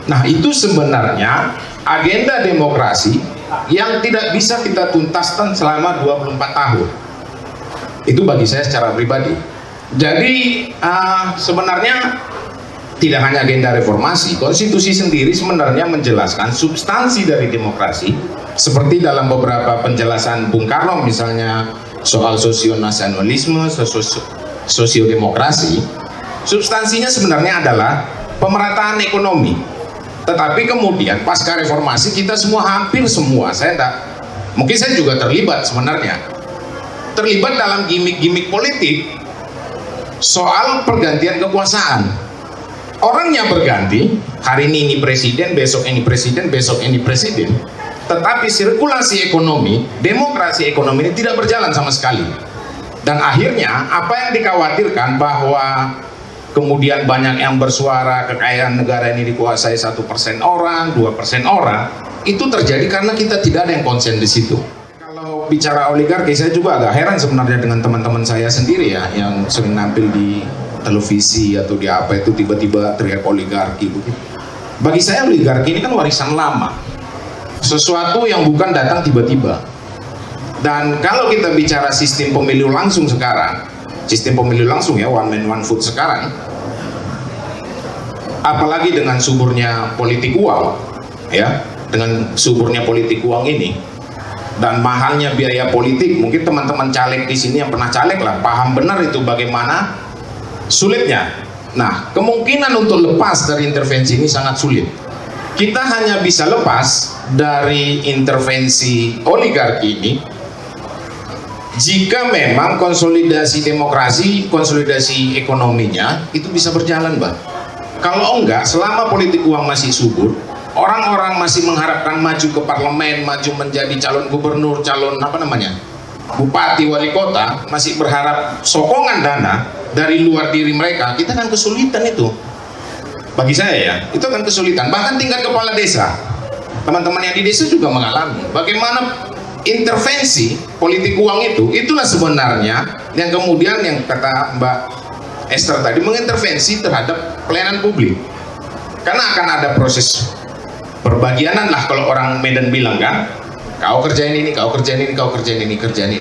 Nah, itu sebenarnya agenda demokrasi yang tidak bisa kita tuntaskan selama 24 tahun. Itu bagi saya secara pribadi. Jadi sebenarnya tidak hanya agenda reformasi, konstitusi sendiri sebenarnya menjelaskan substansi dari demokrasi, seperti dalam beberapa penjelasan Bung Karno misalnya soal sosionasionalisme, sosiodemokrasi. Substansinya sebenarnya adalah pemerataan ekonomi. Tetapi kemudian pasca reformasi kita semua, hampir semua, mungkin saya juga terlibat sebenarnya, terlibat dalam gimmick-gimmick politik soal pergantian kekuasaan. Orangnya berganti, hari ini presiden, besok ini presiden, besok ini presiden, tetapi sirkulasi ekonomi, demokrasi ekonomi ini tidak berjalan sama sekali. Dan akhirnya apa yang dikhawatirkan bahwa kemudian banyak yang bersuara kekayaan negara ini dikuasai 1% orang, 2% orang, itu terjadi karena kita tidak ada yang konsen di situ. Kalau bicara oligarki, saya juga agak heran sebenarnya dengan teman-teman saya sendiri ya, yang sering nampil di televisi atau di apa itu tiba-tiba teriak oligarki begitu. Bagi saya oligarki ini kan warisan lama, sesuatu yang bukan datang tiba-tiba. Dan kalau kita bicara sistem pemilu langsung sekarang, sistem pemilu langsung ya, one man one vote sekarang, apalagi dengan suburnya politik uang ya, dengan suburnya politik uang ini dan mahalnya biaya politik, mungkin teman-teman caleg di sini yang pernah caleg lah paham benar itu bagaimana sulitnya. Nah, kemungkinan untuk lepas dari intervensi ini sangat sulit. Kita hanya bisa lepas dari intervensi oligarki ini jika memang konsolidasi demokrasi, konsolidasi ekonominya itu bisa berjalan, Mbak. Kalau enggak, selama politik uang masih subur, orang-orang masih mengharapkan maju ke parlemen, maju menjadi calon gubernur, calon bupati, wali kota, masih berharap sokongan dana dari luar diri mereka, kita akan kesulitan itu. Bagi saya ya, itu akan kesulitan. Bahkan tingkat kepala desa, teman-teman yang di desa juga mengalami bagaimana intervensi politik uang itu, itulah sebenarnya yang kemudian yang kata Mbak Esther tadi, mengintervensi terhadap pelayanan publik. Karena akan ada proses perbagianan lah, kalau orang Medan bilang kan, kau kerjain ini, kau kerjain ini, kau kerjain ini, kerjain ini.